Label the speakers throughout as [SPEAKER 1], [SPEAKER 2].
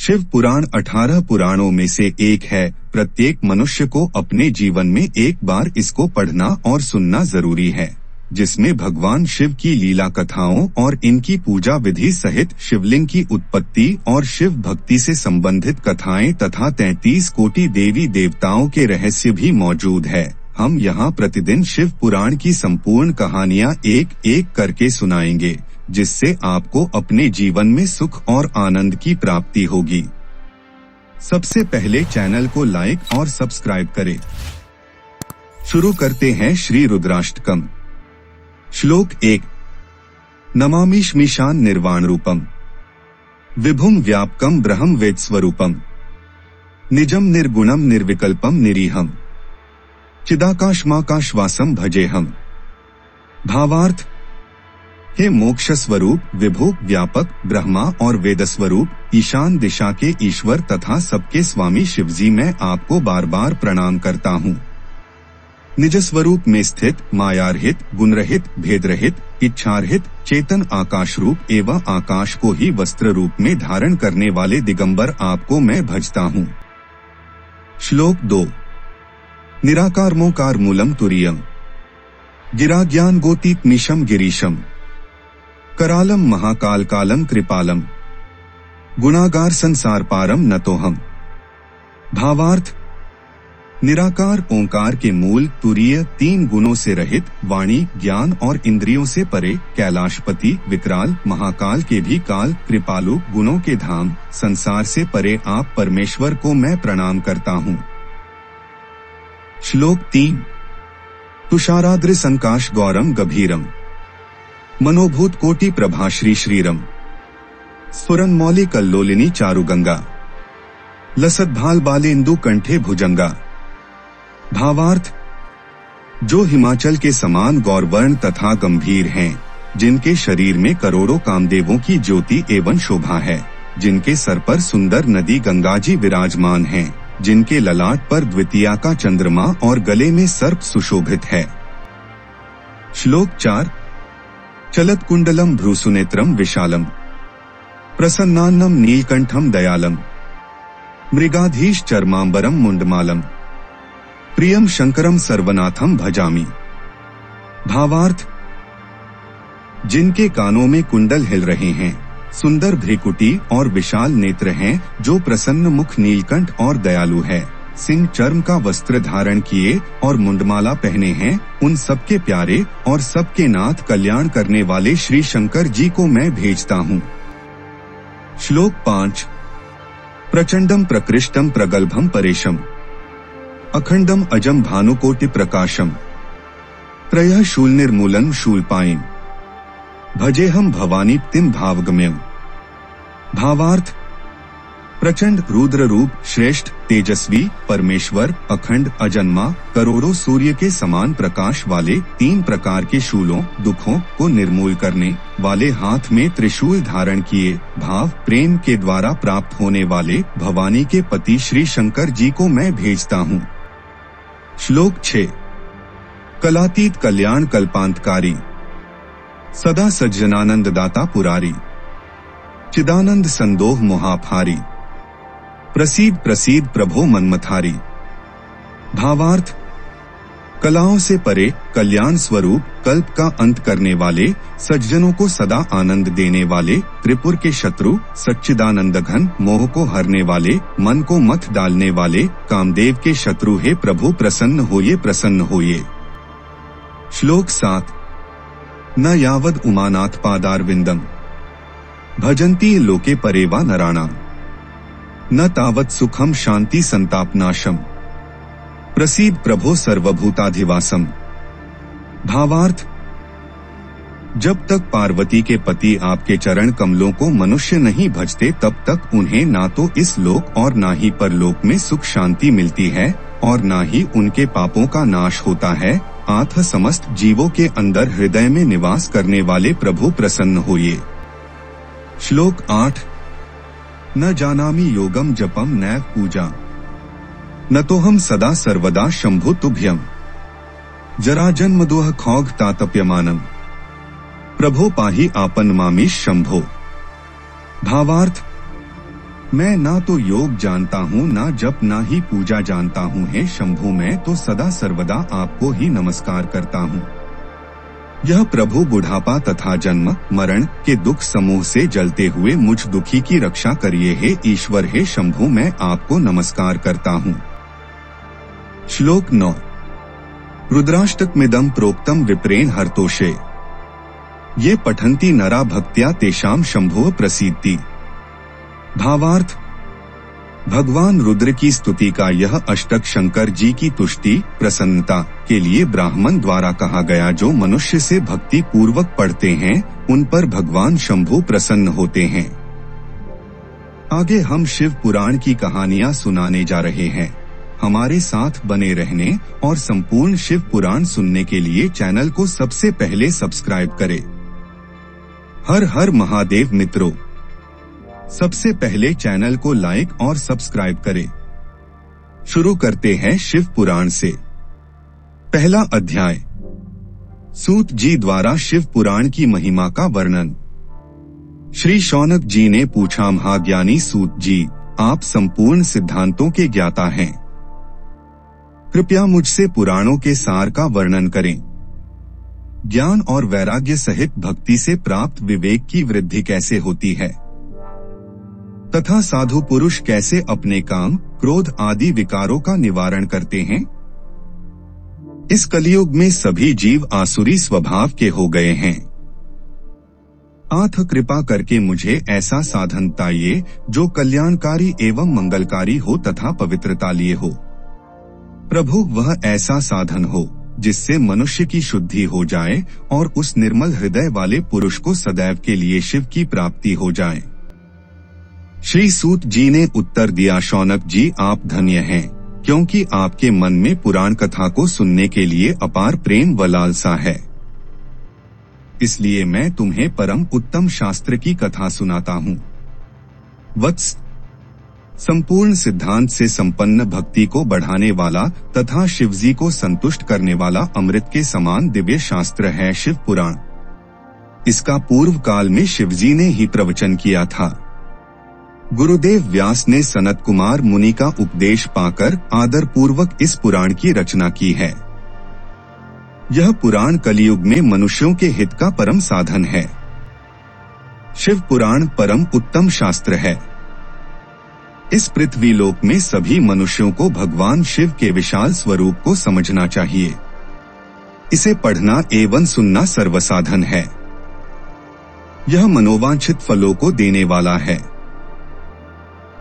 [SPEAKER 1] शिव पुराण 18 पुराणों में से एक है। प्रत्येक मनुष्य को अपने जीवन में एक बार इसको पढ़ना और सुनना जरूरी है, जिसमें भगवान शिव की लीला कथाओं और इनकी पूजा विधि सहित शिवलिंग की उत्पत्ति और शिव भक्ति से संबंधित कथाएं तथा 33 कोटि देवी देवताओं के रहस्य भी मौजूद है। हम यहाँ प्रतिदिन शिव पुराण की संपूर्ण कहानियाँ एक एक करके सुनाएंगे, जिससे आपको अपने जीवन में सुख और आनंद की प्राप्ति होगी। सबसे पहले चैनल को लाइक और सब्सक्राइब करें। शुरू करते हैं श्री रुद्राष्टकम। श्लोक 1। नमामि श्मीशान निर्वाण रूपम विभुम व्यापकम ब्रह्म वेद स्वरूपम निजम निर्गुणम निर्विकल्पम निरीहम चिदाकाशमाकाशवासम भजेहम। भावार्थ: हे मोक्ष स्वरूप, विभु, व्यापक, ब्रह्मा और वेद स्वरूप, ईशान दिशा के ईश्वर तथा सबके स्वामी शिवजी, मैं आपको बार बार प्रणाम करता हूँ। निज स्वरूप में स्थित, मायारहित, गुणरहित, भेदरहित, इच्छारहित, चेतन आकाश रूप एवं आकाश को ही वस्त्र रूप में धारण करने वाले दिगंबर आपको मैं भजता हूँ। श्लोक 2। निराकार मोकार मूलम तुरीयम गिरा ज्ञान गोतीक निशम गिरीशम करालम महाकाल कालम कृपालम गुणागार संसार पारम नतोहम। भावार्थ: निराकार ओंकार के मूल, तुरीय, 3 गुणों से रहित, वाणी, ज्ञान और इंद्रियों से परे, कैलाशपति, विकराल, महाकाल के भी काल, कृपालु, गुणों के धाम, संसार से परे आप परमेश्वर को मैं प्रणाम करता हूँ। श्लोक 3। तुषाराद्रि संकाश गौरम गभीरम मनोभूत कोटि प्रभा श्री श्रीरम स्फुरन मौलि कल्लोलिनी चारुगंगा लसद्भाल बाले इंदु कंठे भुजंगा। भावार्थ: जो हिमाचल के समान गौरवर्ण तथा गंभीर हैं, जिनके शरीर में करोड़ों कामदेवों की ज्योति एवं शोभा है, जिनके सर पर सुंदर नदी गंगा जी विराजमान हैं, जिनके ललाट पर द्वितीया का चंद्रमा और गले में सर्प सुशोभित है। श्लोक 4। चलत कुंडलम भ्रूसुनेत्रम विशालम प्रसन्नान्नम नीलकंठम दयालम मृगाधीश चर्मांबरम मुंडमालम प्रियम शंकरम सर्वनाथम भजामि। भावार्थ: जिनके कानों में कुंडल हिल रहे हैं, सुंदर भ्रिकुटी और विशाल नेत्र हैं, जो प्रसन्न मुख, नीलकंठ और दयालु है, सिंह चर्म का वस्त्र धारण किए और मुंडमाला पहने हैं, उन सबके प्यारे और सबके नाथ कल्याण करने वाले श्री शंकर जी को मैं भेजता हूँ। श्लोक 5। प्रचंडम प्रकृष्टम प्रगल्भम परेशम अखंडम अजम भानुकोटि प्रकाशम त्रयः शूल निर्मूलन शूलपायिम भजेहम भवानी तिम भावगम्यम। भावार्थ: प्रचंड, रुद्र रूप, श्रेष्ठ, तेजस्वी, परमेश्वर, अखंड, अजन्मा, करोड़ों सूर्य के समान प्रकाश वाले, 3 प्रकार के शूलों, दुखों को निर्मूल करने वाले, हाथ में त्रिशूल धारण किए, भाव प्रेम के द्वारा प्राप्त होने वाले भवानी के पति श्री शंकर जी को मैं भेजता हूँ। श्लोक 6। कलातीत कल्याण कल्पांतकारी सदा सज्जनानंद दाता पुरारी चिदानंद संदोह मोहाफारी प्रसीद प्रसीद प्रभो मनमथारी। भावार्थ: कलाओं से परे, कल्याण स्वरूप, कल्प का अंत करने वाले, सज्जनों को सदा आनंद देने वाले, त्रिपुर के शत्रु, सच्चिदानंद घन, मोह को हरने वाले, मन को मथ डालने वाले, कामदेव के शत्रु, हे प्रभु प्रसन्न होइए, प्रसन्न होइए। श्लोक 7। न यावद उमानाथ पादारविंदम भजन्ति लोके परेवा नराणाम न तावत सुखम शांति संतापनाशम प्रसीद प्रभो सर्वभूताधिवासम। भावार्थ: जब तक पार्वती के पति आपके चरण कमलों को मनुष्य नहीं भजते, तब तक उन्हें ना तो इस लोक और ना ही परलोक में सुख शांति मिलती है और ना ही उनके पापों का नाश होता है। आथ समस्त जीवों के अंदर हृदय में निवास करने वाले प्रभु प्रसन्न होइए। श्लोक 8। न जानामि योगम जपम नैव पूजा न तो हम सदा सर्वदा शंभु तुभ्यम जरा जन्म दोह खौग तातप्यमानम प्रभो पाहि आपन मामीश शंभो। भावार्थ: मैं ना तो योग जानता हूँ, ना जप, ना ही पूजा जानता हूँ। हे शंभु, मैं तो सदा सर्वदा आपको ही नमस्कार करता हूँ। यह प्रभु बुढ़ापा तथा जन्म मरण के दुख समूह से जलते हुए मुझ दुखी की रक्षा करिए। हे ईश्वर, हे शंभु, मैं आपको नमस्कार करता हूँ। श्लोक 9। रुद्राष्टकमिदं प्रोक्तम विप्रेण हर्तोषे, ये पठन्ति नरा भक्त्या तेषां शंभुः प्रसीदति। भावार्थ, भगवान रुद्र की स्तुति का यह अष्टक शंकर जी की तुष्टि प्रसन्नता के लिए ब्राह्मण द्वारा कहा गया। जो मनुष्य से भक्ति पूर्वक पढ़ते हैं उन पर भगवान शंभु प्रसन्न होते हैं। आगे हम शिव पुराण की कहानियां सुनाने जा रहे हैं। हमारे साथ बने रहने और संपूर्ण शिव पुराण सुनने के लिए चैनल को सबसे पहले सब्सक्राइब करें। हर हर महादेव मित्रों, सबसे पहले चैनल को लाइक और सब्सक्राइब करें। शुरू करते हैं शिव पुराण से। पहला अध्याय, सूत जी द्वारा शिव पुराण की महिमा का वर्णन। श्री शौनक जी ने पूछा, महाज्ञानी सूत जी, आप संपूर्ण सिद्धांतों के ज्ञाता हैं, कृपया मुझसे पुराणों के सार का वर्णन करें। ज्ञान और वैराग्य सहित भक्ति से प्राप्त विवेक की वृद्धि कैसे होती है तथा साधु पुरुष कैसे अपने काम, क्रोध आदि विकारों का निवारण करते हैं। इस कलियुग में सभी जीव आसुरी स्वभाव के हो गए हैं। आथ कृपा करके मुझे ऐसा साधन बताइए जो कल्याणकारी एवं मंगलकारी हो तथा पवित्रता लिए हो। प्रभु, वह ऐसा साधन हो जिससे मनुष्य की शुद्धि हो जाए और उस निर्मल हृदय वाले पुरुष को सदैव के लिए शिव की प्राप्ति हो जाए। श्री सूत जी ने उत्तर दिया, शौनक जी, आप धन्य हैं, क्योंकि आपके मन में पुराण कथा को सुनने के लिए अपार प्रेम व लालसा है। इसलिए मैं तुम्हें परम उत्तम शास्त्र की कथा सुनाता हूँ। वत्स, संपूर्ण सिद्धांत से संपन्न भक्ति को बढ़ाने वाला तथा शिवजी को संतुष्ट करने वाला अमृत के समान दिव्य शास्त्र है शिव पुराण। इसका पूर्व काल में शिवजी ने ही प्रवचन किया था। गुरुदेव व्यास ने सनत कुमार मुनि का उपदेश पाकर आदर पूर्वक इस पुराण की रचना की है। यह पुराण कलियुग में मनुष्यों के हित का परम साधन है। शिव पुराण परम उत्तम शास्त्र है। इस पृथ्वी लोक में सभी मनुष्यों को भगवान शिव के विशाल स्वरूप को समझना चाहिए। इसे पढ़ना एवं सुनना सर्वसाधन है। यह मनोवांछित फलों को देने वाला है।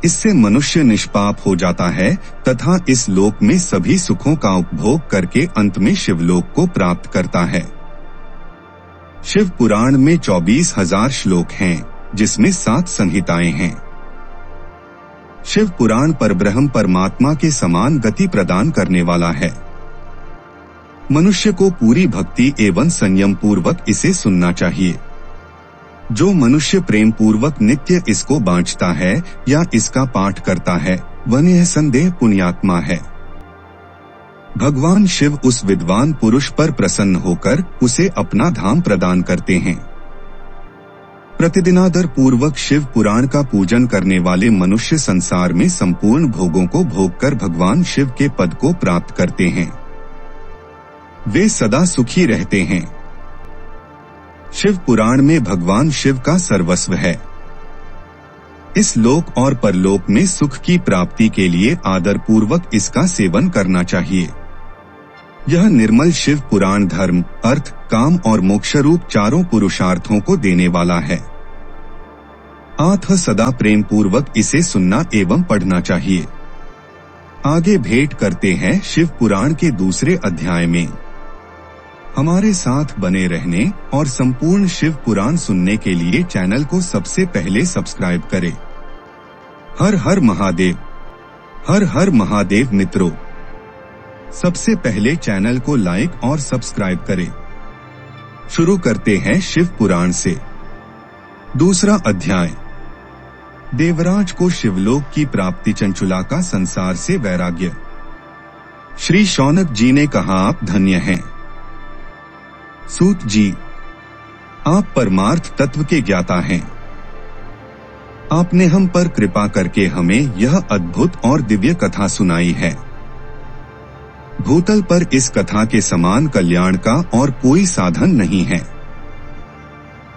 [SPEAKER 1] इससे मनुष्य निष्पाप हो जाता है तथा इस लोक में सभी सुखों का उपभोग करके अंत में शिवलोक को प्राप्त करता है। शिव पुराण में 24,000 श्लोक हैं, जिसमें 7 संहिताएं हैं। शिव पुराण परब्रह्म परमात्मा के समान गति प्रदान करने वाला है। मनुष्य को पूरी भक्ति एवं संयम पूर्वक इसे सुनना चाहिए। जो मनुष्य प्रेम पूर्वक नित्य इसको बांचता है या इसका पाठ करता है, वह निसंदेह पुण्यात्मा है। भगवान शिव उस विद्वान पुरुष पर प्रसन्न होकर उसे अपना धाम प्रदान करते हैं। प्रतिदिनादर पूर्वक शिव पुराण का पूजन करने वाले मनुष्य संसार में संपूर्ण भोगों को भोग कर भगवान शिव के पद को प्राप्त करते हैं। वे सदा सुखी रहते हैं। शिव पुराण में भगवान शिव का सर्वस्व है। इस लोक और परलोक में सुख की प्राप्ति के लिए आदर पूर्वक इसका सेवन करना चाहिए। यह निर्मल शिव पुराण धर्म, अर्थ, काम और मोक्ष रूप चारों पुरुषार्थों को देने वाला है। अतः सदा प्रेम पूर्वक इसे सुनना एवं पढ़ना चाहिए। आगे भेंट करते हैं शिव पुराण के दूसरे अध्याय में। हमारे साथ बने रहने और संपूर्ण शिव पुराण सुनने के लिए चैनल को सबसे पहले सब्सक्राइब करें। हर हर महादेव। हर हर महादेव मित्रों, सबसे पहले चैनल को लाइक और सब्सक्राइब करें। शुरू करते हैं शिव पुराण से। दूसरा अध्याय, देवराज को शिवलोक की प्राप्ति, चंचुला का संसार से वैराग्य। श्री शौनक जी ने कहा, आप धन्य हैं सूत जी, आप परमार्थ तत्व के ज्ञाता हैं। आपने हम पर कृपा करके हमें यह अद्भुत और दिव्य कथा सुनाई है। भूतल पर इस कथा के समान कल्याण का और कोई साधन नहीं है।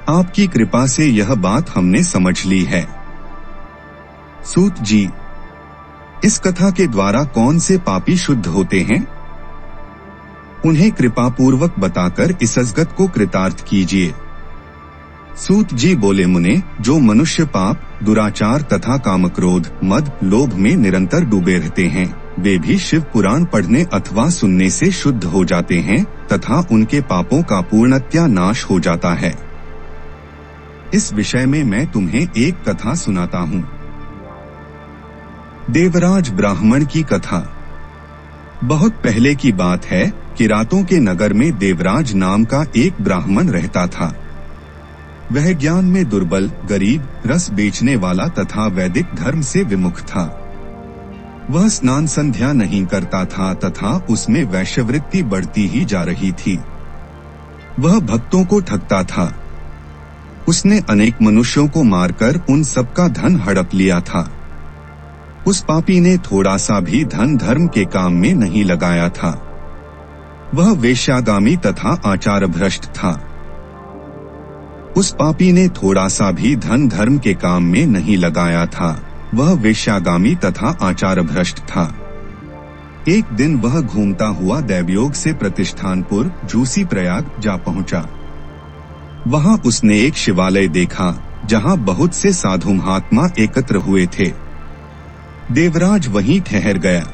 [SPEAKER 1] आपकी कृपा से यह बात हमने समझ ली है। सूत जी, इस कथा के द्वारा कौन से पापी शुद्ध होते हैं? उन्हें कृपा पूर्वक बताकर इस अजगत को कृतार्थ कीजिए। सूत जी बोले, मुने, जो मनुष्य पाप, दुराचार तथा कामक्रोध, मद, लोभ में निरंतर डूबे रहते हैं, वे भी शिव पुराण पढ़ने अथवा सुनने से शुद्ध हो जाते हैं तथा उनके पापों का पूर्णतया नाश हो जाता है। इस विषय में मैं तुम्हें एक कथा सुनाता हूँ। देवराज ब्राह्मण की कथा। बहुत पहले की बात है कि रातों के नगर में देवराज नाम का एक ब्राह्मण रहता था। वह ज्ञान में दुर्बल, गरीब, रस बेचने वाला तथा वैदिक धर्म से विमुख था। वह स्नान संध्या नहीं करता था तथा उसमें वैश्यवृत्ति बढ़ती ही जा रही थी। वह भक्तों को ठगता था। उसने अनेक मनुष्यों को मारकर उन सबका धन हड़प लिया था। उस पापी ने थोड़ा सा भी धन धर्म के काम में नहीं लगाया था। वह वेश्यागामी तथा आचार भ्रष्ट था। उस पापी ने थोड़ा सा भी धन धर्म के काम में नहीं लगाया था। वह वेश्यागामी तथा आचार भ्रष्ट था। एक दिन वह घूमता हुआ दैवयोग से प्रतिष्ठानपुर झूसी प्रयाग जा पहुंचा। वहां उसने एक शिवालय देखा जहां बहुत से साधु महात्मा एकत्र हुए थे। देवराज वहीं ठहर गया।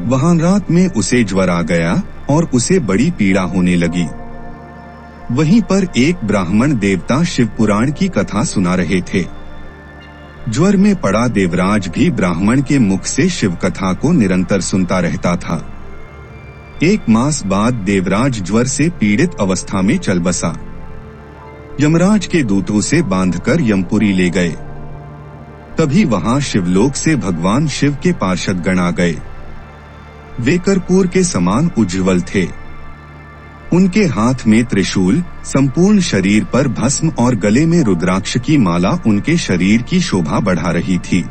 [SPEAKER 1] वहां रात में उसे ज्वर आ गया और उसे बड़ी पीड़ा होने लगी। वहीं पर एक ब्राह्मण देवता शिव पुराण की कथा सुना रहे थे। ज्वर में पड़ा देवराज भी ब्राह्मण के मुख से शिव कथा को निरंतर सुनता रहता था। एक मास बाद देवराज ज्वर से पीड़ित अवस्था में चल बसा। यमराज के दूतों से बांधकर यमपुरी ले गए। तभी वहां शिवलोक से भगवान शिव के पार्षद गण आ गए। वे कर्पूर के समान उज्ज्वल थे। उनके हाथ में त्रिशूल, संपूर्ण शरीर पर भस्म और गले में रुद्राक्ष की माला उनके शरीर की शोभा बढ़ा रही थी।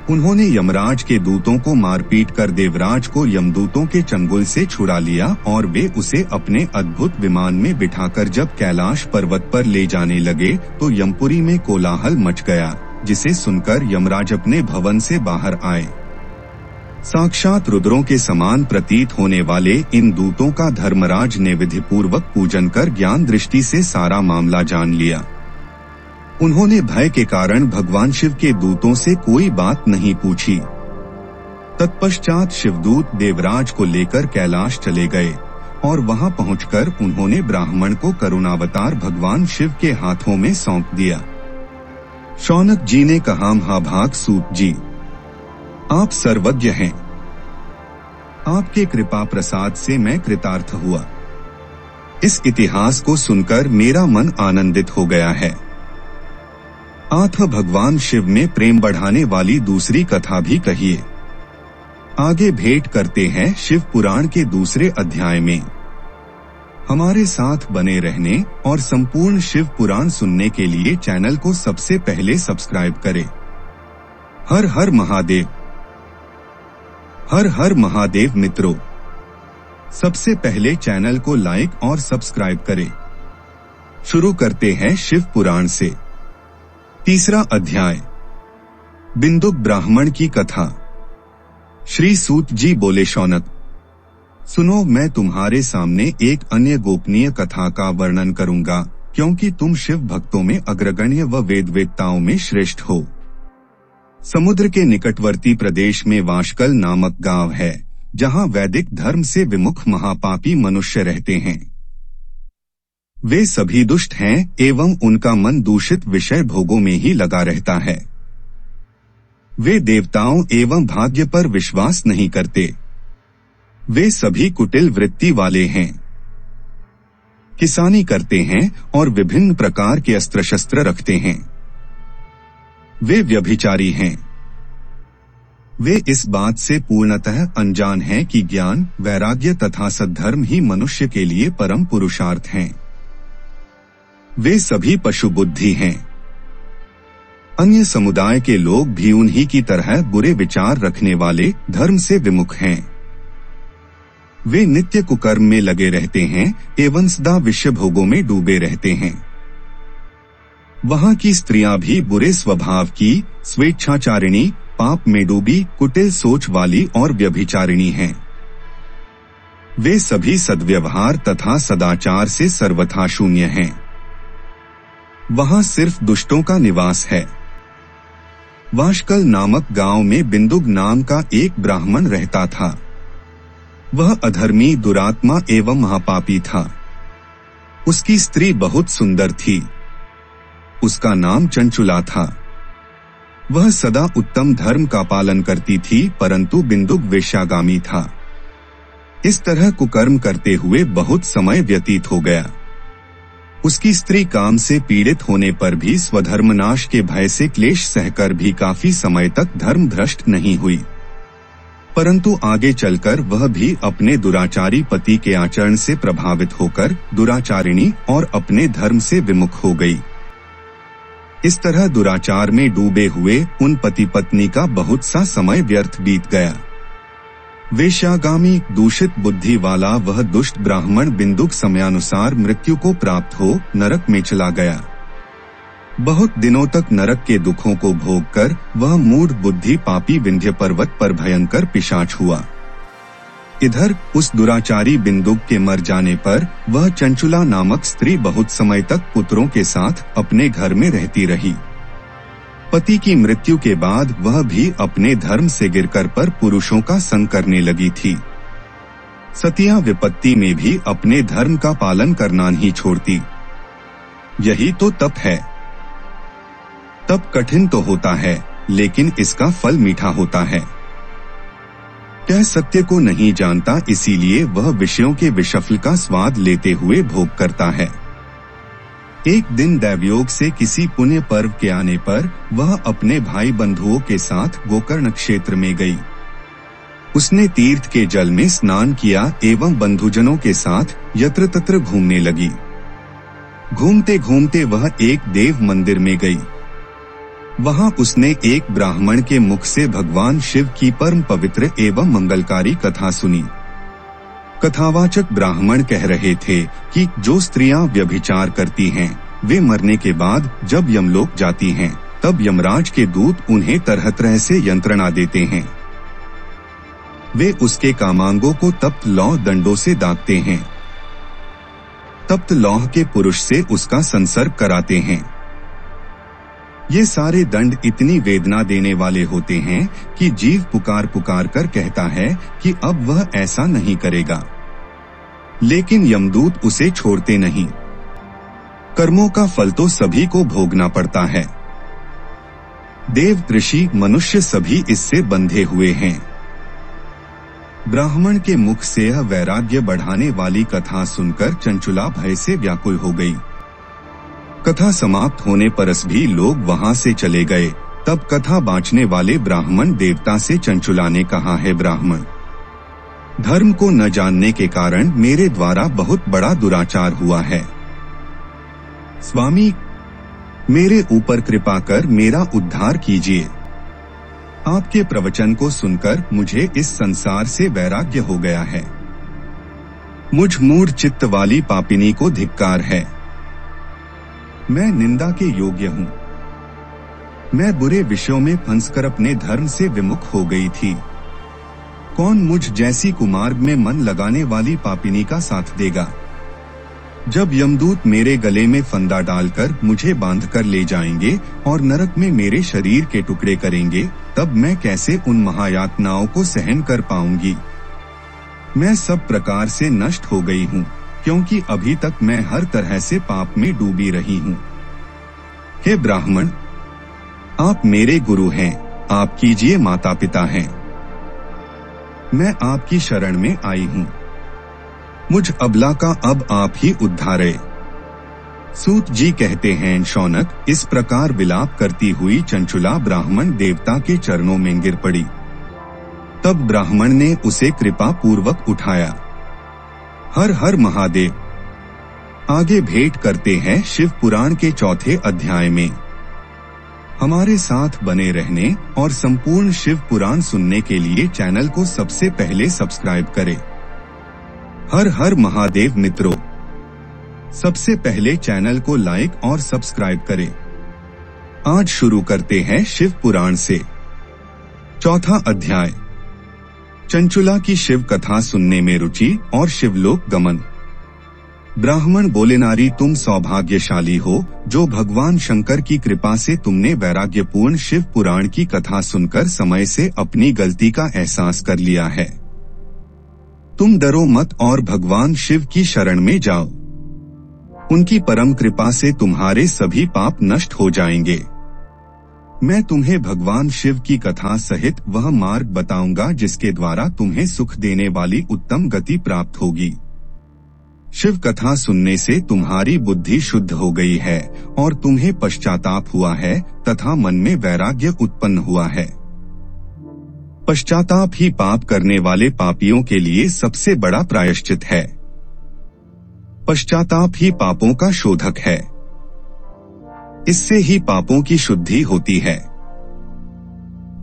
[SPEAKER 1] उन्होंने यमराज के दूतों को मारपीट कर देवराज को यमदूतों के चंगुल से छुड़ा लिया और वे उसे अपने अद्भुत विमान में बिठाकर जब कैलाश पर्वत पर ले जाने लगे तो यमपुरी में कोलाहल मच गया, जिसे सुनकर यमराज अपने भवन से बाहर आए। साक्षात रुद्रों के समान प्रतीत होने वाले इन दूतों का धर्मराज ने विधि पूर्वक पूजन कर ज्ञान दृष्टि से सारा मामला जान लिया। उन्होंने भय के कारण भगवान शिव के दूतों से कोई बात नहीं पूछी। तत्पश्चात शिवदूत देवराज को लेकर कैलाश चले गए और वहां पहुंचकर उन्होंने ब्राह्मण को करुणावतार भगवान शिव के हाथों में सौंप दिया। शौनक जी ने कहा, महाभाग सूत जी, आप सर्वज्ञ हैं। आपके कृपा प्रसाद से मैं कृतार्थ हुआ। इस इतिहास को सुनकर मेरा मन आनंदित हो गया है। आथ भगवान शिव में प्रेम बढ़ाने वाली दूसरी कथा भी कहिए। आगे भेंट करते हैं शिव पुराण के दूसरे अध्याय में। हमारे साथ बने रहने और संपूर्ण शिव पुराण सुनने के लिए चैनल को सबसे पहले सब्सक्राइब करें। हर हर महादेव। हर हर महादेव मित्रों, सबसे पहले चैनल को लाइक और सब्सक्राइब करें। शुरू करते हैं शिव पुराण से। तीसरा अध्याय, बिंदुक ब्राह्मण की कथा। श्री सूत जी बोले, शौनक सुनो, मैं तुम्हारे सामने एक अन्य गोपनीय कथा का वर्णन करूंगा, क्योंकि तुम शिव भक्तों में अग्रगण्य व वेदवेत्ताओं में श्रेष्ठ हो। समुद्र के निकटवर्ती प्रदेश में वाशकल नामक गांव है, जहां वैदिक धर्म से विमुख महापापी मनुष्य रहते हैं। वे सभी दुष्ट हैं एवं उनका मन दूषित विषय भोगों में ही लगा रहता है। वे देवताओं एवं भाग्य पर विश्वास नहीं करते। वे सभी कुटिल वृत्ति वाले हैं। किसानी करते हैं और विभिन्न प्रकार के अस्त्र शस्त्र रखते हैं। वे व्यभिचारी हैं। वे इस बात से पूर्णतः अनजान हैं कि ज्ञान, वैराग्य तथा सद्धर्म ही मनुष्य के लिए परम पुरुषार्थ हैं। वे सभी पशु बुद्धि हैं। अन्य समुदाय के लोग भी उन्हीं की तरह बुरे विचार रखने वाले धर्म से विमुख हैं। वे नित्य कुकर्म में लगे रहते हैं एवं सदा विषय भोगों में डूबे रहते हैं। वहां की स्त्रियां भी बुरे स्वभाव की, स्वेच्छाचारिणी, पाप में डूबी, कुटिल सोच वाली और व्यभिचारिणी हैं। वे सभी सद्व्यवहार तथा सदाचार से सर्वथा शून्य हैं। वहां सिर्फ दुष्टों का निवास है। वाशकल नामक गांव में बिंदुक नाम का एक ब्राह्मण रहता था। वह अधर्मी, दुरात्मा एवं महापापी था। उसकी स्त्री बहुत सुंदर थी। उसका नाम चंचुला था। वह सदा उत्तम धर्म का पालन करती थी, परंतु बिंदुक वेश्यागामी था। इस तरह कुकर्म करते हुए बहुत समय व्यतीत हो गया। उसकी स्त्री काम से पीड़ित होने पर भी स्वधर्मनाश के भय से क्लेश सहकर भी काफी समय तक धर्म भ्रष्ट नहीं हुई, परंतु आगे चलकर वह भी अपने दुराचारी पति के आचरण से प्रभावित होकर दुराचारिणी और अपने धर्म से विमुख हो गई। इस तरह दुराचार में डूबे हुए उन पति पत्नी का बहुत सा समय व्यर्थ बीत गया। वेश्यागामी, दूषित बुद्धि वाला वह दुष्ट ब्राह्मण बिंदुक समयानुसार मृत्यु को प्राप्त हो नरक में चला गया। बहुत दिनों तक नरक के दुखों को भोगकर वह मूढ़ बुद्धि पापी विंध्य पर्वत पर भयंकर पिशाच हुआ। इधर उस दुराचारी बिंदुक के मर जाने पर वह चंचुला नामक स्त्री बहुत समय तक पुत्रों के साथ अपने घर में रहती रही। पति की मृत्यु के बाद वह भी अपने धर्म से गिरकर पर पुरुषों का संग करने लगी थी। सतियां विपत्ति में भी अपने धर्म का पालन करना नहीं छोड़ती। यही तो तप है। तप कठिन तो होता है, लेकिन इसका फल मीठा होता है। यह सत्य को नहीं जानता, इसीलिए वह विषयों के विषफल का स्वाद लेते हुए भोग करता है। एक दिन दैवयोग से किसी पुण्य पर्व के आने पर वह अपने भाई बंधुओं के साथ गोकर्ण क्षेत्र में गई। उसने तीर्थ के जल में स्नान किया एवं बंधुजनों के साथ यत्र तत्र घूमने लगी। घूमते घूमते वह एक देव मंदिर में गई। वहां उसने एक ब्राह्मण के मुख से भगवान शिव की परम पवित्र एवं मंगलकारी कथा सुनी। कथावाचक ब्राह्मण कह रहे थे कि जो स्त्रियां व्यभिचार करती हैं, वे मरने के बाद जब यमलोक जाती हैं, तब यमराज के दूत उन्हें तरह तरह से यंत्रणा देते हैं। वे उसके कामांगों को तप्त लौह दंडों से दागते हैं। तप्त लौह के पुरुष से उसका संसर्ग कराते हैं। ये सारे दंड इतनी वेदना देने वाले होते हैं कि जीव पुकार पुकार कर कहता है कि अब वह ऐसा नहीं करेगा, लेकिन यमदूत उसे छोड़ते नहीं। कर्मों का फल तो सभी को भोगना पड़ता है। देव, ऋषि, मनुष्य सभी इससे बंधे हुए हैं। ब्राह्मण के मुख से यह वैराग्य बढ़ाने वाली कथा सुनकर चंचुला भय से व्याकुल हो गई। कथा समाप्त होने पर भी लोग वहां से चले गए। तब कथा बांचने वाले ब्राह्मण देवता से चंचुला ने कहा, है ब्राह्मण, धर्म को न जानने के कारण मेरे द्वारा बहुत बड़ा दुराचार हुआ है। स्वामी, मेरे ऊपर कृपा कर मेरा उद्धार कीजिए। आपके प्रवचन को सुनकर मुझे इस संसार से वैराग्य हो गया है। मुझ मूढ़ चित्त वाली पापिनी को धिक्कार है। मैं निंदा के योग्य हूँ। मैं बुरे विषयों में फंसकर अपने धर्म से विमुख हो गई थी। कौन मुझ जैसी कुमार्ग में मन लगाने वाली पापिनी का साथ देगा? जब यमदूत मेरे गले में फंदा डालकर मुझे बांधकर ले जाएंगे और नरक में मेरे शरीर के टुकड़े करेंगे, तब मैं कैसे उन महायातनाओं को सहन कर पाऊंगी? मैं सब प्रकार से नष्ट हो गई हूँ, क्योंकि अभी तक मैं हर तरह से पाप में डूबी रही हूँ। हे ब्राह्मण, आप मेरे गुरु हैं, आप कीजिए माता पिता हैं। मैं आपकी शरण में आई हूँ। मुझ अबला का अब आप ही उद्धारे। सूत जी कहते हैं, शौनक, इस प्रकार विलाप करती हुई चंचुला ब्राह्मण देवता के चरणों में गिर पड़ी। तब ब्राह्मण ने उसे कृपा पूर्वक उठाया। हर हर महादेव। आगे भेंट करते हैं शिव पुराण के 4थे अध्याय में। हमारे साथ बने रहने और संपूर्ण शिव पुराण सुनने के लिए चैनल को सबसे पहले सब्सक्राइब करें। हर हर महादेव मित्रों, सबसे पहले चैनल को लाइक और सब्सक्राइब करें। आज शुरू करते हैं शिव पुराण से। चौथा अध्याय, चंचुला की शिव कथा सुनने में रुचि और शिवलोक गमन। ब्राह्मण बोले, नारी तुम सौभाग्यशाली हो जो भगवान शंकर की कृपा से तुमने वैराग्यपूर्ण शिव पुराण की कथा सुनकर समय से अपनी गलती का एहसास कर लिया है। तुम डरो मत और भगवान शिव की शरण में जाओ। उनकी परम कृपा से तुम्हारे सभी पाप नष्ट हो जाएंगे। मैं तुम्हें भगवान शिव की कथा सहित वह मार्ग बताऊंगा जिसके द्वारा तुम्हें सुख देने वाली उत्तम गति प्राप्त होगी। शिव कथा सुनने से तुम्हारी बुद्धि शुद्ध हो गई है और तुम्हें पश्चाताप हुआ है तथा मन में वैराग्य उत्पन्न हुआ है। पश्चाताप ही पाप करने वाले पापियों के लिए सबसे बड़ा प्रायश्चित है। पश्चाताप ही पापों का शोधक है। इससे ही पापों की शुद्धि होती है।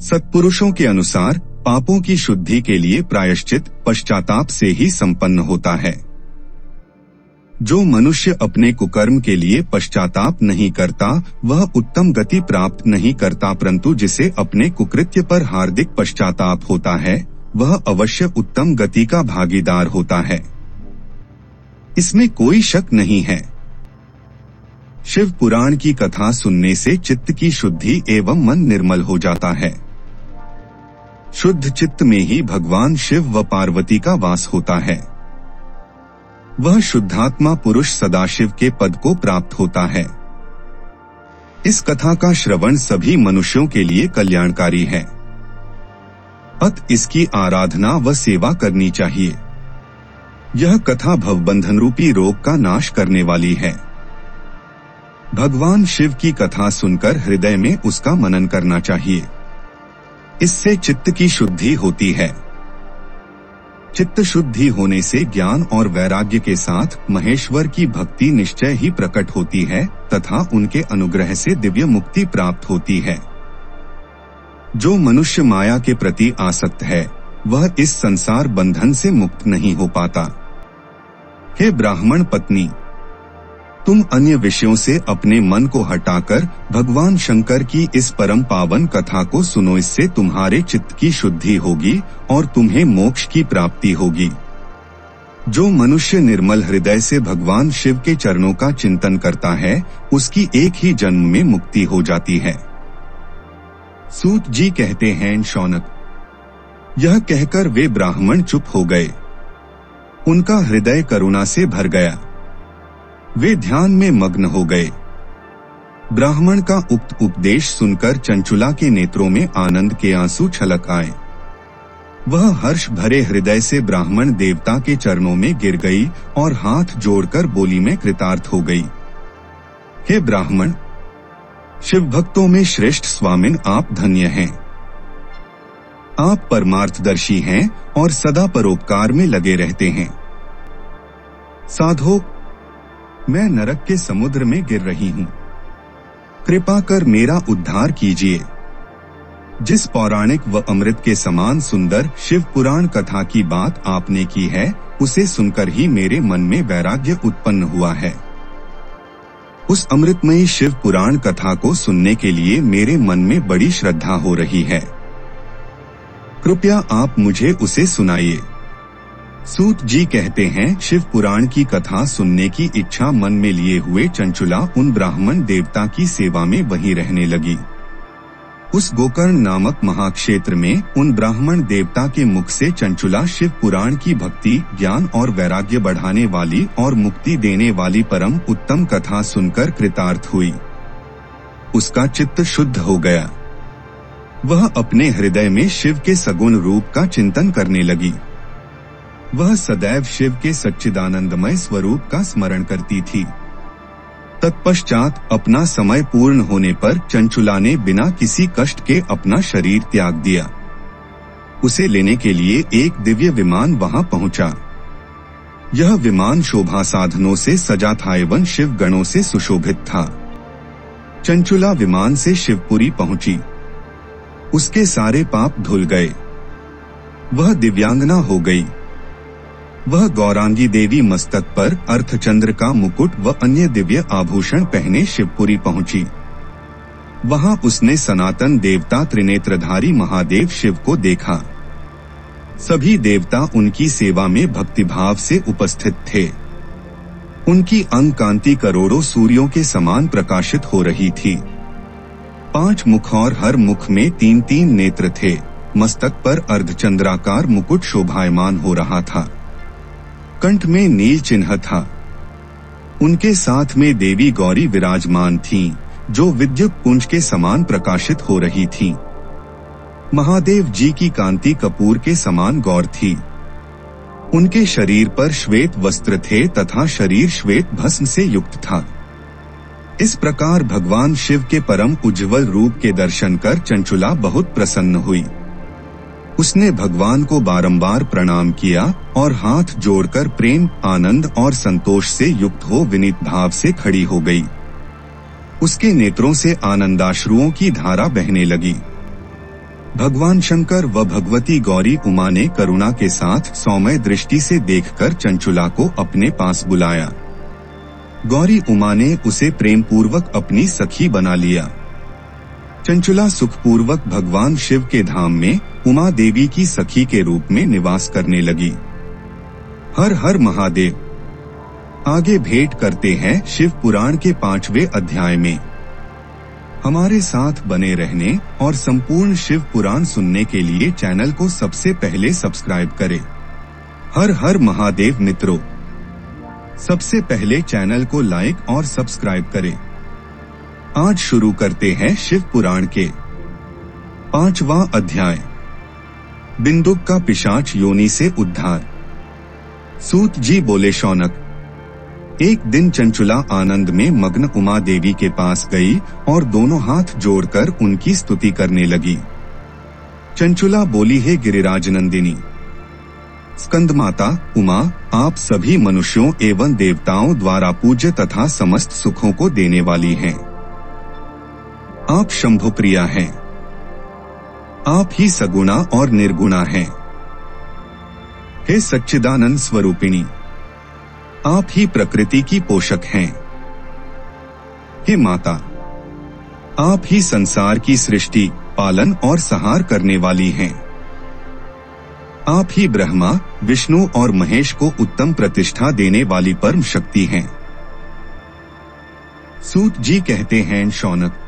[SPEAKER 1] सत्पुरुषों के अनुसार पापों की शुद्धि के लिए प्रायश्चित पश्चाताप से ही संपन्न होता है। जो मनुष्य अपने कुकर्म के लिए पश्चाताप नहीं करता वह उत्तम गति प्राप्त नहीं करता, परंतु जिसे अपने कुकृत्य पर हार्दिक पश्चाताप होता है वह अवश्य उत्तम गति का भागीदार होता है। इसमें कोई शक नहीं है। शिव पुराण की कथा सुनने से चित्त की शुद्धि एवं मन निर्मल हो जाता है। शुद्ध चित्त में ही भगवान शिव व पार्वती का वास होता है। वह शुद्धात्मा पुरुष सदाशिव के पद को प्राप्त होता है। इस कथा का श्रवण सभी मनुष्यों के लिए कल्याणकारी है। अत इसकी आराधना व सेवा करनी चाहिए। यह कथा भवबंधन रूपी रोग का नाश करने वाली है। भगवान शिव की कथा सुनकर हृदय में उसका मनन करना चाहिए। इससे चित्त की शुद्धि होती है। चित्त शुद्धि होने से ज्ञान और वैराग्य के साथ महेश्वर की भक्ति निश्चय ही प्रकट होती है तथा उनके अनुग्रह से दिव्य मुक्ति प्राप्त होती है। जो मनुष्य माया के प्रति आसक्त है वह इस संसार बंधन से मुक्त नहीं हो पाता। हे ब्राह्मण पत्नी, तुम अन्य विषयों से अपने मन को हटाकर भगवान शंकर की इस परम पावन कथा को सुनो। इससे तुम्हारे चित्त की शुद्धि होगी और तुम्हें मोक्ष की प्राप्ति होगी। जो मनुष्य निर्मल हृदय से भगवान शिव के चरणों का चिंतन करता है उसकी एक ही जन्म में मुक्ति हो जाती है। सूत जी कहते हैं, शौनक, यह कहकर वे ब्राह्मण चुप हो गए। उनका हृदय करुणा से भर गया। वे ध्यान में मग्न हो गए। ब्राह्मण का उक्त उपदेश सुनकर चंचुला के नेत्रों में आनंद के आंसू छलक आए। वह हर्ष भरे हृदय से ब्राह्मण देवता के चरणों में गिर गई और हाथ जोड़कर बोली, में कृतार्थ हो गई। हे ब्राह्मण, शिव भक्तों में श्रेष्ठ स्वामिन आप धन्य हैं। आप परमार्थदर्शी हैं और सदा परोपकार में लगे रहते हैं। साधो, मैं नरक के समुद्र में गिर रही हूँ। कृपा कर मेरा उद्धार कीजिए। जिस पौराणिक व अमृत के समान सुंदर शिव पुराण कथा की बात आपने की है उसे सुनकर ही मेरे मन में वैराग्य उत्पन्न हुआ है। उस अमृतमयी शिव पुराण कथा को सुनने के लिए मेरे मन में बड़ी श्रद्धा हो रही है। कृपया आप मुझे उसे सुनाइए। सूत जी कहते हैं, शिव पुराण की कथा सुनने की इच्छा मन में लिए हुए चंचुला उन ब्राह्मण देवता की सेवा में वहीं रहने लगी। उस गोकर्ण नामक महाक्षेत्र में उन ब्राह्मण देवता के मुख से चंचुला शिव पुराण की भक्ति, ज्ञान और वैराग्य बढ़ाने वाली और मुक्ति देने वाली परम उत्तम कथा सुनकर कृतार्थ हुई। उसका चित्त शुद्ध हो गया। वह अपने हृदय में शिव के सगुण रूप का चिंतन करने लगी। वह सदैव शिव के सच्चिदानंदमय स्वरूप का स्मरण करती थी। तत्पश्चात अपना समय पूर्ण होने पर चंचुला ने बिना किसी कष्ट के अपना शरीर त्याग दिया। उसे लेने के लिए एक दिव्य विमान वहां पहुंचा। यह विमान शोभा साधनों से सजा था एवं शिव गणों से सुशोभित था। चंचुला विमान से शिवपुरी पहुंची। उसके सारे पाप धुल गए। वह दिव्यांगना हो गई। वह गौरांगी देवी मस्तक पर अर्धचंद्र का मुकुट व अन्य दिव्य आभूषण पहने शिवपुरी पहुंची। वहां उसने सनातन देवता त्रिनेत्रधारी महादेव शिव को देखा। सभी देवता उनकी सेवा में भक्तिभाव से उपस्थित थे। उनकी अंग कांति करोड़ों सूर्यों के समान प्रकाशित हो रही थी। 5 मुख और हर मुख में 3-3 नेत्र थे। मस्तक पर अर्धचंद्राकार मुकुट शोभायमान हो रहा था। कंठ में नील चिन्ह था। उनके साथ में देवी गौरी विराजमान थीं, जो विद्युत पुंज के समान प्रकाशित हो रही थीं। महादेव जी की कांति कपूर के समान गौर थी। उनके शरीर पर श्वेत वस्त्र थे तथा शरीर श्वेत भस्म से युक्त था। इस प्रकार भगवान शिव के परम उज्ज्वल रूप के दर्शन कर चंचुला बहुत प्रसन्न हुई। उसने भगवान को बारंबार प्रणाम किया और हाथ जोड़कर प्रेम, आनंद और संतोष से युक्त हो विनीत भाव से खड़ी हो गई। उसके नेत्रों से आनंदाश्रुओं की धारा बहने लगी। भगवान शंकर व भगवती गौरी उमा ने करुणा के साथ सौम्य दृष्टि से देखकर चंचुला को अपने पास बुलाया। गौरी उमा ने उसे प्रेम पूर्वक अपनी सखी बना लिया। चंचुला सुखपूर्वक भगवान शिव के धाम में उमा देवी की सखी के रूप में निवास करने लगी। हर हर महादेव। आगे भेंट करते हैं शिव पुराण के 5वें अध्याय में। हमारे साथ बने रहने और संपूर्ण शिव पुराण सुनने के लिए चैनल को सबसे पहले सब्सक्राइब करें। हर हर महादेव मित्रों, सबसे पहले चैनल को लाइक और सब्सक्राइब करें। आज शुरू करते हैं शिव पुराण के 5वां अध्याय। बिंदुक का पिशाच योनि से उद्धार। सूत जी बोले, शौनक, एक दिन चंचुला आनंद में मग्न उमा देवी के पास गई और दोनों हाथ जोड़कर उनकी स्तुति करने लगी। चंचुला बोली, हे गिरिराज नंदिनी, स्कंद माता उमा, आप सभी मनुष्यों एवं देवताओं द्वारा पूज्य तथा समस्त सुखों को देने वाली हैं। आप शंभु प्रिया हैं। आप ही सगुणा और निर्गुणा हैं। हे सच्चिदानंद स्वरूपिणी, आप ही प्रकृति की पोषक हैं। हे माता, आप ही संसार की सृष्टि, पालन और संहार करने वाली हैं। आप ही ब्रह्मा, विष्णु और महेश को उत्तम प्रतिष्ठा देने वाली परम शक्ति हैं। सूत जी कहते हैं, शौनक,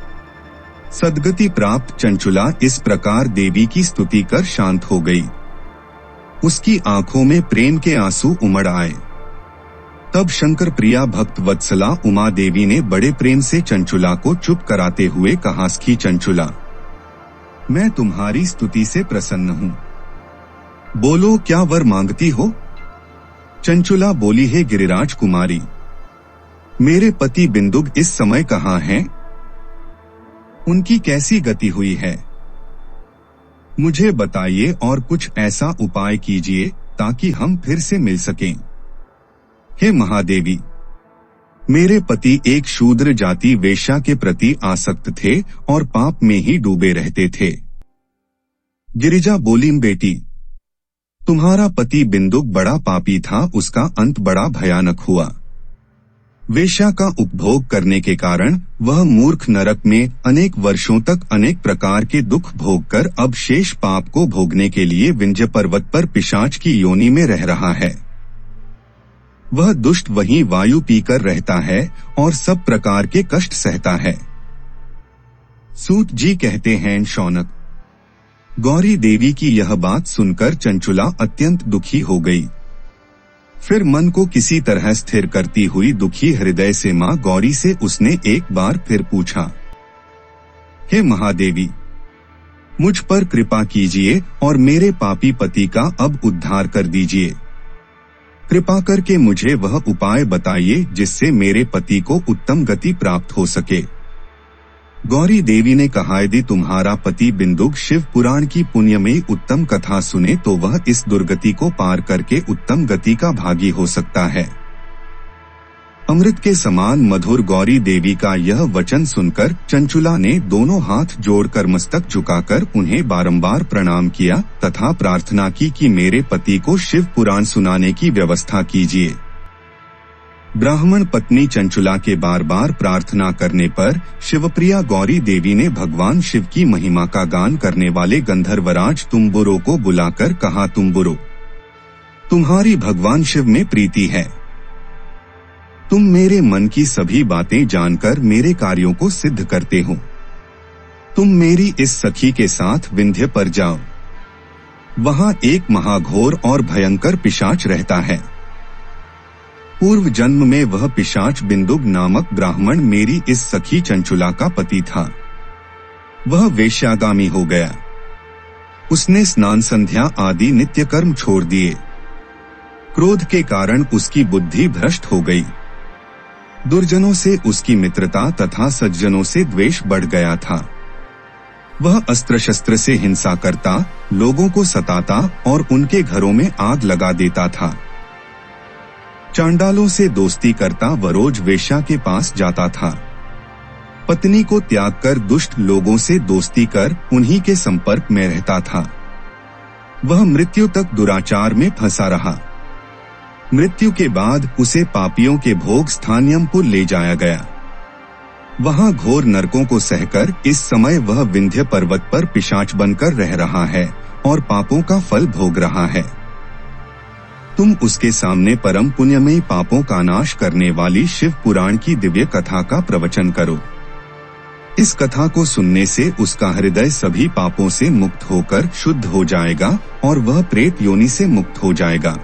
[SPEAKER 1] सद्गति प्राप्त चंचुला इस प्रकार देवी की स्तुति कर शांत हो गई। उसकी आंखों में प्रेम के आंसू उमड़ आए। तब शंकर प्रिया भक्त वत्सला उमा देवी ने बड़े प्रेम से चंचुला को चुप कराते हुए कहा, कि चंचुला, मैं तुम्हारी स्तुति से प्रसन्न हूँ। बोलो, क्या वर मांगती हो? चंचुला बोली, हे गिरिराज कुमारी, मेरे पति बिंदुक इस समय कहाँ हैं? उनकी कैसी गति हुई है? मुझे बताइए और कुछ ऐसा उपाय कीजिए ताकि हम फिर से मिल सकें। हे महादेवी, मेरे पति एक शूद्र जाति वेश्या के प्रति आसक्त थे और पाप में ही डूबे रहते थे। गिरिजा बोली, बेटी, तुम्हारा पति बिंदुक बड़ा पापी था, उसका अंत बड़ा भयानक हुआ। वेश्या का उपभोग करने के कारण वह मूर्ख नरक में अनेक वर्षों तक अनेक प्रकार के दुख भोग कर अब शेष पाप को भोगने के लिए विंध्य पर्वत पर पिशाच की योनि में रह रहा है। वह दुष्ट वहीं वायु पीकर रहता है और सब प्रकार के कष्ट सहता है। सूत जी कहते हैं, शौनक, गौरी देवी की यह बात सुनकर चंचुला अत्यंत दुखी हो गई। फिर मन को किसी तरह स्थिर करती हुई दुखी हृदय से मां गौरी से उसने एक बार फिर पूछा, हे महादेवी, मुझ पर कृपा कीजिए और मेरे पापी पति का अब उद्धार कर दीजिए। कृपा करके मुझे वह उपाय बताइए जिससे मेरे पति को उत्तम गति प्राप्त हो सके। गौरी देवी ने कहा, यदि तुम्हारा पति बिंदुक शिव पुराण की पुण्यमयी उत्तम कथा सुने तो वह इस दुर्गति को पार करके उत्तम गति का भागी हो सकता है। अमृत के समान मधुर गौरी देवी का यह वचन सुनकर चंचुला ने दोनों हाथ जोड़कर मस्तक झुकाकर उन्हें बारंबार प्रणाम किया तथा प्रार्थना की कि मेरे पति को शिव पुराण सुनाने की व्यवस्था कीजिए। ब्राह्मण पत्नी चंचुला के बार बार प्रार्थना करने पर शिवप्रिया गौरी देवी ने भगवान शिव की महिमा का गान करने वाले गंधर्वराज तुम्बुरो को बुलाकर कहा, तुम्बुरो, तुम्हारी भगवान शिव में प्रीति है। तुम मेरे मन की सभी बातें जानकर मेरे कार्यों को सिद्ध करते हो। तुम मेरी इस सखी के साथ विंध्य पर जाओ। वहां एक महाघोर और भयंकर पिशाच रहता है। पूर्व जन्म में वह पिशाच बिंदुक नामक ब्राह्मण मेरी इस सखी चंचुला का पति था। वह वेश्यागामी हो गया। उसने स्नान संध्या आदि नित्य कर्म छोड़ दिए। क्रोध के कारण उसकी बुद्धि भ्रष्ट हो गई। दुर्जनों से उसकी मित्रता तथा सज्जनों से द्वेष बढ़ गया था। वह अस्त्र शस्त्र से हिंसा करता, लोगों को सताता और उनके घरों में आग लगा देता था। चांडालों से दोस्ती करता व रोज वेश्या के पास जाता था। पत्नी को त्याग कर दुष्ट लोगों से दोस्ती कर उन्हीं के संपर्क में रहता था। वह मृत्यु तक दुराचार में फंसा रहा। मृत्यु के बाद उसे पापियों के भोग स्थान यमपुर ले जाया गया। वहां घोर नरकों को सहकर इस समय वह विंध्य पर्वत पर पिशाच बनकर रह रहा है और पापों का फल भोग रहा है। तुम उसके सामने परम पुण्यमयी पापों का नाश करने वाली शिव पुराण की दिव्य कथा का प्रवचन करो। इस कथा को सुनने से उसका हृदय सभी पापों से मुक्त होकर शुद्ध हो जाएगा और वह प्रेत योनि से मुक्त हो जाएगा।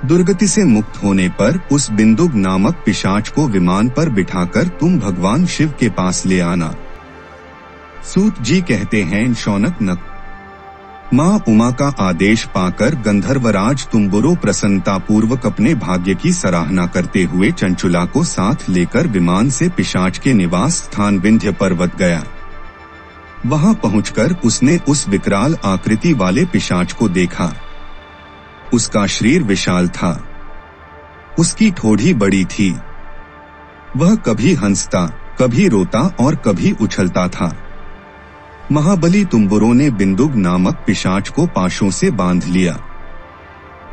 [SPEAKER 1] दुर्गति से मुक्त होने पर उस बिंदुक नामक पिशाच को विमान पर बिठाकर तुम भगवान शिव के पास ले आना। सूत जी कहते हैं, शौनक नक माँ उमा का आदेश पाकर गंधर्वराज तुम्बुरो प्रसन्नता पूर्वक अपने भाग्य की सराहना करते हुए चंचुला को साथ लेकर विमान से पिशाच के निवास स्थान विंध्य पर्वत गया। वहां पहुंचकर उसने उस विकराल आकृति वाले पिशाच को देखा। उसका शरीर विशाल था। उसकी ठोड़ी बड़ी थी। वह कभी हंसता, कभी रोता और कभी उछलता था। महाबली तुम्बुरो ने बिंदुक नामक पिशाच को पाशों से बांध लिया।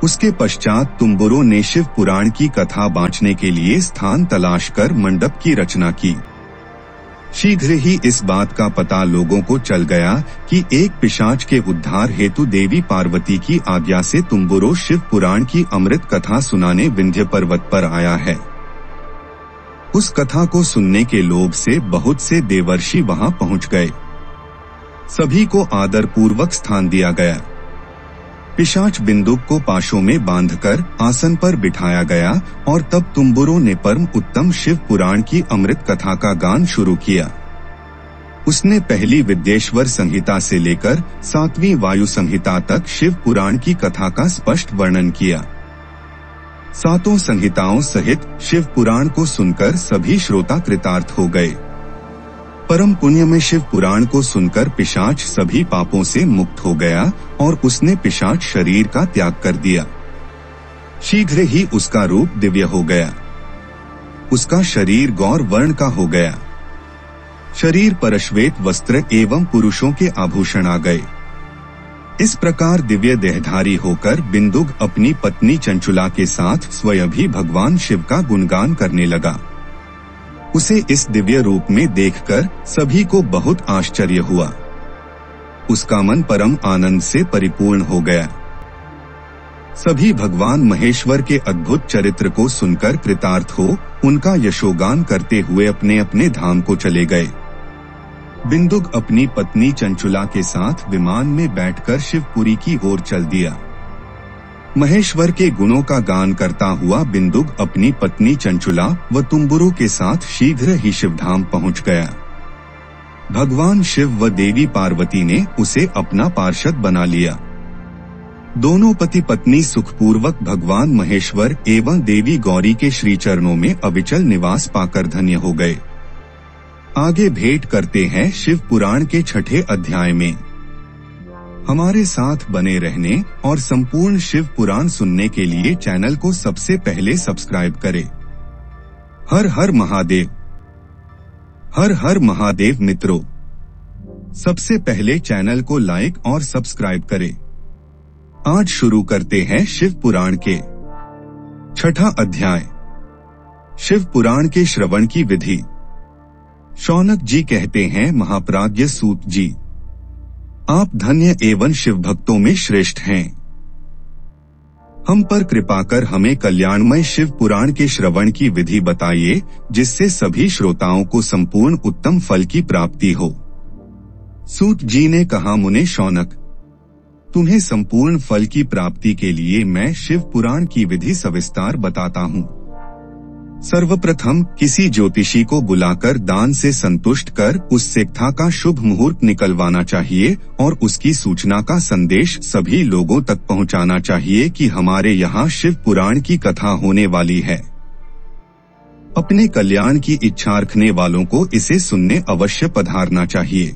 [SPEAKER 1] उसके पश्चात तुम्बुरो ने शिव पुराण की कथा बांचने के लिए स्थान तलाश कर मंडप की रचना की। शीघ्र ही इस बात का पता लोगों को चल गया कि एक पिशाच के उद्धार हेतु देवी पार्वती की आज्ञा से तुम्बुरो शिव पुराण की अमृत कथा सुनाने विंध्य पर्वत पर आया है। उस कथा को सुनने के लोभ से बहुत से देवर्षि वहां पहुंच गए। सभी को आदर पूर्वक स्थान दिया गया। पिशाच बिंदुक को पाशों में बांधकर आसन पर बिठाया गया और तब तुम्बुरो ने परम उत्तम शिव पुराण की अमृत कथा का गान शुरू किया। उसने पहली विद्येश्वर संहिता से लेकर 7वीं वायु संहिता तक शिव पुराण की कथा का स्पष्ट वर्णन किया। 7 संहिताओं सहित शिव पुराण को सुनकर सभी श्रोता कृतार्थ हो गए। परम पुण्य में शिव पुराण को सुनकर पिशाच सभी पापों से मुक्त हो गया और उसने पिशाच शरीर का त्याग कर दिया। शीघ्र ही उसका रूप दिव्य हो गया। उसका शरीर गौर वर्ण का हो गया। शरीर पर श्वेत वस्त्र एवं पुरुषों के आभूषण आ गए। इस प्रकार दिव्य देहधारी होकर बिंदुक अपनी पत्नी चंचुला के साथ स्वयं भी भगवान शिव का गुणगान करने लगा। उसे इस दिव्य रूप में देखकर सभी को बहुत आश्चर्य हुआ। उसका मन परम आनंद से परिपूर्ण हो गया। सभी भगवान महेश्वर के अद्भुत चरित्र को सुनकर कृतार्थ हो उनका यशोगान करते हुए अपने अपने धाम को चले गए। बिंदुक अपनी पत्नी चंचुला के साथ विमान में बैठकर शिवपुरी की ओर चल दिया। महेश्वर के गुणों का गान करता हुआ बिंदुक अपनी पत्नी चंचुला व तुम्बुरो के साथ शीघ्र ही शिवधाम पहुंच गया। भगवान शिव व देवी पार्वती ने उसे अपना पार्षद बना लिया। दोनों पति पत्नी सुखपूर्वक भगवान महेश्वर एवं देवी गौरी के श्री चरणों में अविचल निवास पाकर धन्य हो गए। आगे भेंट करते हैं शिव पुराण के 6ठे अध्याय में। हमारे साथ बने रहने और संपूर्ण शिव पुराण सुनने के लिए चैनल को सबसे पहले सब्सक्राइब करें। हर हर महादेव। हर हर महादेव मित्रों, सबसे पहले चैनल को लाइक और सब्सक्राइब करें। आज शुरू करते हैं शिव पुराण के 6ठा अध्याय, शिव पुराण के श्रवण की विधि। शौनक जी कहते हैं, महाप्राज्ञ सूत जी, आप धन्य एवं शिव भक्तों में श्रेष्ठ हैं। हम पर कृपा कर हमें कल्याणमय शिव पुराण के श्रवण की विधि बताइए, जिससे सभी श्रोताओं को संपूर्ण उत्तम फल की प्राप्ति हो। सूत जी ने कहा, मुने शौनक, तुम्हें संपूर्ण फल की प्राप्ति के लिए मैं शिव पुराण की विधि सविस्तार बताता हूँ। सर्वप्रथम किसी ज्योतिषी को बुलाकर दान से संतुष्ट कर उससे कथा का शुभ मुहूर्त निकलवाना चाहिए और उसकी सूचना का संदेश सभी लोगों तक पहुंचाना चाहिए कि हमारे यहाँ शिव पुराण की कथा होने वाली है। अपने कल्याण की इच्छा रखने वालों को इसे सुनने अवश्य पधारना चाहिए।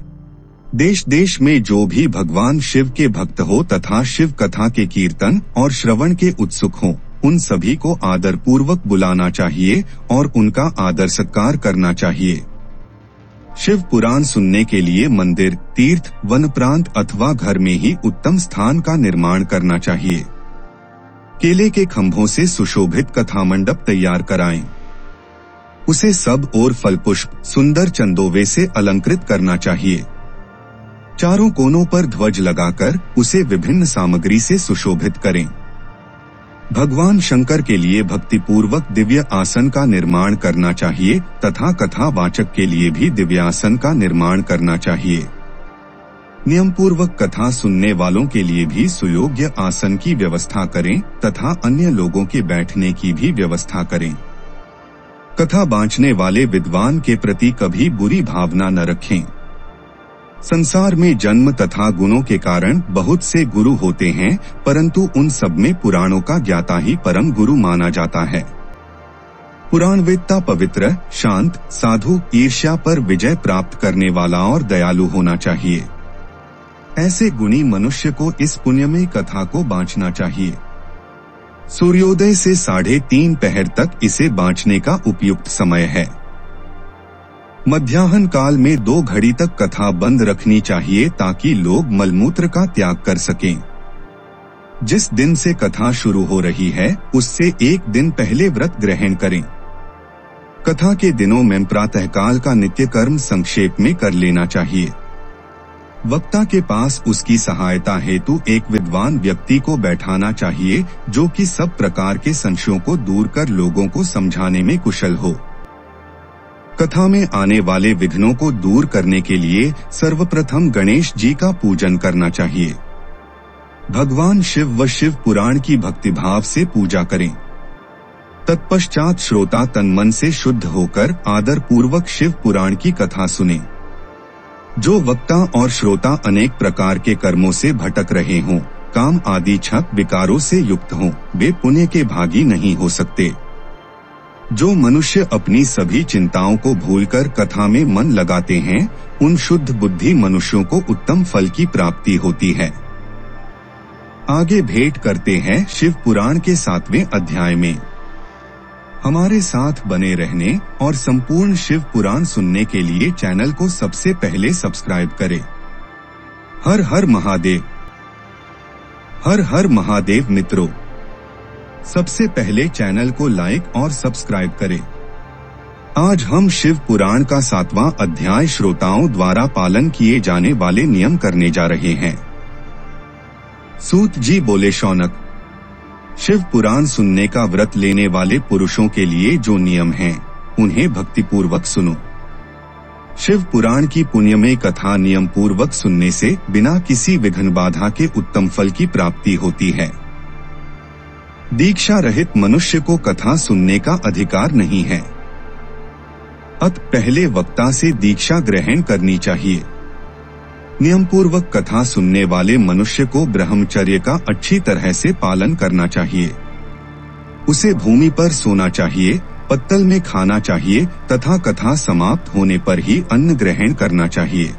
[SPEAKER 1] देश देश में जो भी भगवान शिव के भक्त हो तथा शिव कथा के कीर्तन और श्रवण के उत्सुक हों, उन सभी को आदर पूर्वक बुलाना चाहिए और उनका आदर सत्कार करना चाहिए। शिव पुराण सुनने के लिए मंदिर, तीर्थ, वन प्रांत अथवा घर में ही उत्तम स्थान का निर्माण करना चाहिए। केले के खंभों से सुशोभित कथा मंडप तैयार कराएं। उसे सब और फल पुष्प सुंदर चंदोवे से अलंकृत करना चाहिए। चारों कोनों पर ध्वज लगाकर उसे विभिन्न सामग्री से सुशोभित करें। भगवान शंकर के लिए भक्तिपूर्वक दिव्य आसन का निर्माण करना चाहिए तथा कथा वाचक के लिए भी दिव्यासन का निर्माण करना चाहिए। नियम पूर्वक कथा सुनने वालों के लिए भी सुयोग्य आसन की व्यवस्था करें तथा अन्य लोगों के बैठने की भी व्यवस्था करें। कथा बांचने वाले विद्वान के प्रति कभी बुरी भावना न रखें। संसार में जन्म तथा गुणों के कारण बहुत से गुरु होते हैं, परंतु उन सब में पुराणों का ज्ञाता ही परम गुरु माना जाता है। पुराणवेत्ता पवित्र, शांत, साधु, ईर्ष्या पर विजय प्राप्त करने वाला और दयालु होना चाहिए। ऐसे गुणी मनुष्य को इस पुण्यमयी कथा को बांचना चाहिए। सूर्योदय से 3:30 पहर तक इसे बांचने का उपयुक्त समय है। मध्याह्न काल में 2 घड़ी तक कथा बंद रखनी चाहिए ताकि लोग मलमूत्र का त्याग कर सकें। जिस दिन से कथा शुरू हो रही है उससे 1 दिन पहले व्रत ग्रहण करें। कथा के दिनों में प्रातःकाल का नित्य कर्म संक्षेप में कर लेना चाहिए। वक्ता के पास उसकी सहायता हेतु एक विद्वान व्यक्ति को बैठाना चाहिए, जो कि सब प्रकार के संशयों को दूर कर लोगों को समझाने में कुशल हो। कथा में आने वाले विघ्नों को दूर करने के लिए सर्वप्रथम गणेश जी का पूजन करना चाहिए। भगवान शिव व शिव पुराण की भक्तिभाव से पूजा करें। तत्पश्चात श्रोता तन मन से शुद्ध होकर आदर पूर्वक शिव पुराण की कथा सुने। जो वक्ता और श्रोता अनेक प्रकार के कर्मों से भटक रहे हों, काम आदि छक विकारों से युक्त हों, वे पुण्य के भागी नहीं हो सकते। जो मनुष्य अपनी सभी चिंताओं को भूलकर कथा में मन लगाते हैं, उन शुद्ध बुद्धि मनुष्यों को उत्तम फल की प्राप्ति होती है। आगे भेंट करते हैं शिव पुराण के 7वें अध्याय में। हमारे साथ बने रहने और संपूर्ण शिव पुराण सुनने के लिए चैनल को सबसे पहले सब्सक्राइब करें। हर हर महादेव। हर हर महादेव मित्रों, सबसे पहले चैनल को लाइक और सब्सक्राइब करें। आज हम शिव पुराण का 7वां अध्याय श्रोताओं द्वारा पालन किए जाने वाले नियम करने जा रहे हैं। सूत जी बोले, शौनक, शिव पुराण सुनने का व्रत लेने वाले पुरुषों के लिए जो नियम हैं, उन्हें भक्तिपूर्वक सुनो। शिव पुराण की पुण्यमय कथा नियम पूर्वक सुनने से बिना किसी विघ्न बाधा के उत्तम फल की प्राप्ति होती है। दीक्षा रहित मनुष्य को कथा सुनने का अधिकार नहीं है। अत पहले वक्ता से दीक्षा ग्रहण करनी चाहिए। नियम पूर्वक कथा सुनने वाले मनुष्य को ब्रह्मचर्य का अच्छी तरह से पालन करना चाहिए। उसे भूमि पर सोना चाहिए, पत्तल में खाना चाहिए तथा कथा समाप्त होने पर ही अन्न ग्रहण करना चाहिए।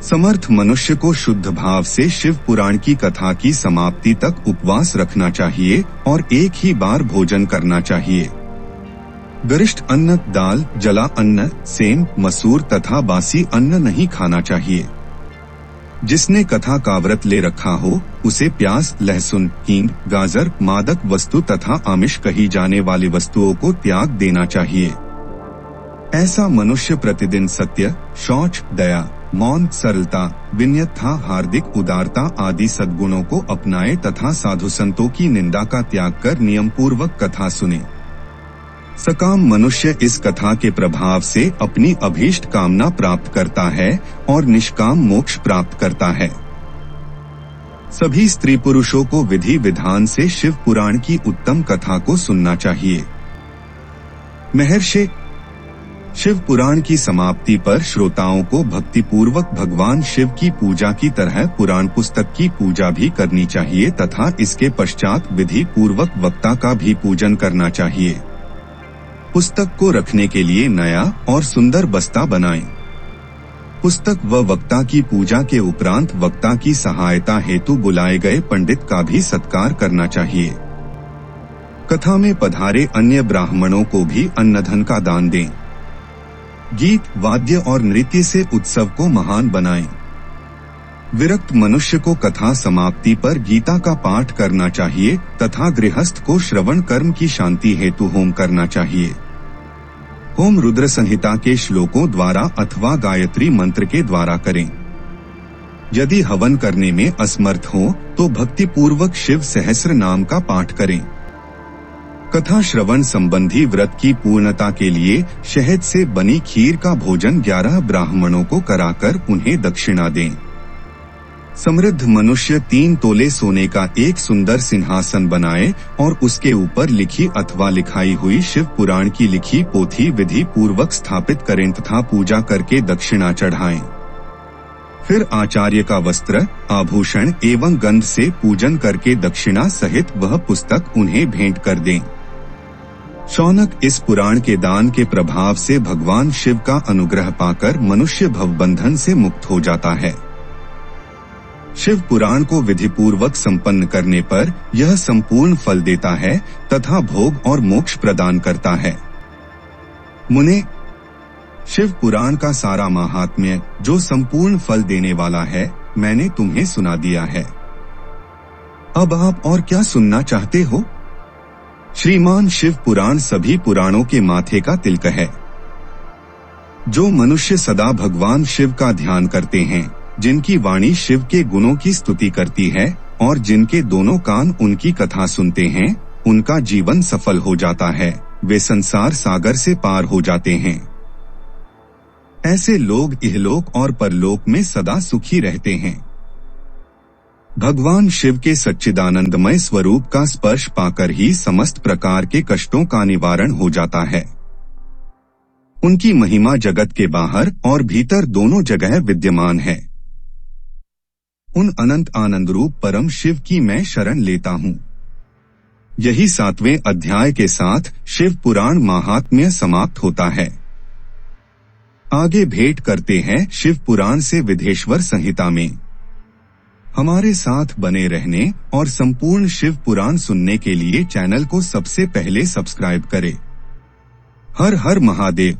[SPEAKER 1] समर्थ मनुष्य को शुद्ध भाव से शिव पुराण की कथा की समाप्ति तक उपवास रखना चाहिए और एक ही बार भोजन करना चाहिए। गरिष्ठ अन्न, दाल, जला अन्न, सेम, मसूर तथा बासी अन्न नहीं खाना चाहिए। जिसने कथा का व्रत ले रखा हो उसे प्याज, लहसुन, हींग, गाजर, मादक वस्तु तथा आमिष कही जाने वाली वस्तुओं को त्याग देना चाहिए। ऐसा मनुष्य प्रतिदिन सत्य, शौच, दया, मौन, सरलता, विनयता, हार्दिक उदारता आदि सद्गुणों को अपनाए तथा साधु संतों की निंदा का त्याग कर नियम पूर्वक कथा सुने। सकाम मनुष्य इस कथा के प्रभाव से अपनी अभीष्ट कामना प्राप्त करता है और निष्काम मोक्ष प्राप्त करता है। सभी स्त्री पुरुषों को विधि विधान से शिव पुराण की उत्तम कथा को सुनना चाहिए। महर्षि, शिव पुराण की समाप्ति पर श्रोताओं को भक्तिपूर्वक भगवान शिव की पूजा की तरह पुराण पुस्तक की पूजा भी करनी चाहिए तथा इसके पश्चात विधि पूर्वक वक्ता का भी पूजन करना चाहिए। पुस्तक को रखने के लिए नया और सुंदर बस्ता बनाएं। पुस्तक व वक्ता की पूजा के उपरांत वक्ता की सहायता हेतु बुलाए गए पंडित का भी सत्कार करना चाहिए। कथा में पधारे अन्य ब्राह्मणों को भी अन्नधन का दान दें। गीत, वाद्य और नृत्य से उत्सव को महान बनाएं। विरक्त मनुष्य को कथा समाप्ति पर गीता का पाठ करना चाहिए तथा गृहस्थ को श्रवण कर्म की शांति हेतु होम करना चाहिए। होम रुद्र संहिता के श्लोकों द्वारा अथवा गायत्री मंत्र के द्वारा करें। यदि हवन करने में असमर्थ हो तो भक्ति पूर्वक शिव सहस्र नाम का पाठ करें। कथा श्रवण संबंधी व्रत की पूर्णता के लिए शहद से बनी खीर का भोजन 11 ब्राह्मणों को कराकर उन्हें दक्षिणा दें। समृद्ध मनुष्य 3 तोले सोने का एक सुंदर सिंहासन बनाए और उसके ऊपर लिखी अथवा लिखाई हुई शिव पुराण की लिखी पोथी विधि पूर्वक स्थापित करें तथा पूजा करके दक्षिणा चढ़ाएं। फिर आचार्य का वस्त्र, आभूषण एवं गंध से पूजन करके दक्षिणा सहित वह पुस्तक उन्हें भेंट कर दें। शौनक, इस पुराण के दान के प्रभाव से भगवान शिव का अनुग्रह पाकर मनुष्य भवबंधन से मुक्त हो जाता है। शिव पुराण को विधि पूर्वक संपन्न करने पर यह संपूर्ण फल देता है तथा भोग और मोक्ष प्रदान करता है। मुने, शिव पुराण का सारा महात्म्य जो संपूर्ण फल देने वाला है मैंने तुम्हें सुना दिया है। अब आप और क्या सुनना चाहते हो? श्रीमान शिव पुराण सभी पुराणों के माथे का तिलक है। जो मनुष्य सदा भगवान शिव का ध्यान करते हैं, जिनकी वाणी शिव के गुणों की स्तुति करती है और जिनके दोनों कान उनकी कथा सुनते हैं, उनका जीवन सफल हो जाता है, वे संसार सागर से पार हो जाते हैं। ऐसे लोग इहलोक और परलोक में सदा सुखी रहते हैं। भगवान शिव के सच्चिदानंदमय स्वरूप का स्पर्श पाकर ही समस्त प्रकार के कष्टों का निवारण हो जाता है। उनकी महिमा जगत के बाहर और भीतर दोनों जगह विद्यमान है। उन अनंत आनंद रूप परम शिव की मैं शरण लेता हूँ। यही 7वें अध्याय के साथ शिव पुराण महात्म्य समाप्त होता है। आगे भेंट करते हैं शिव पुराण से विधेश्वर संहिता में। हमारे साथ बने रहने और संपूर्ण शिव पुराण सुनने के लिए चैनल को सबसे पहले सब्सक्राइब करें। हर हर महादेव।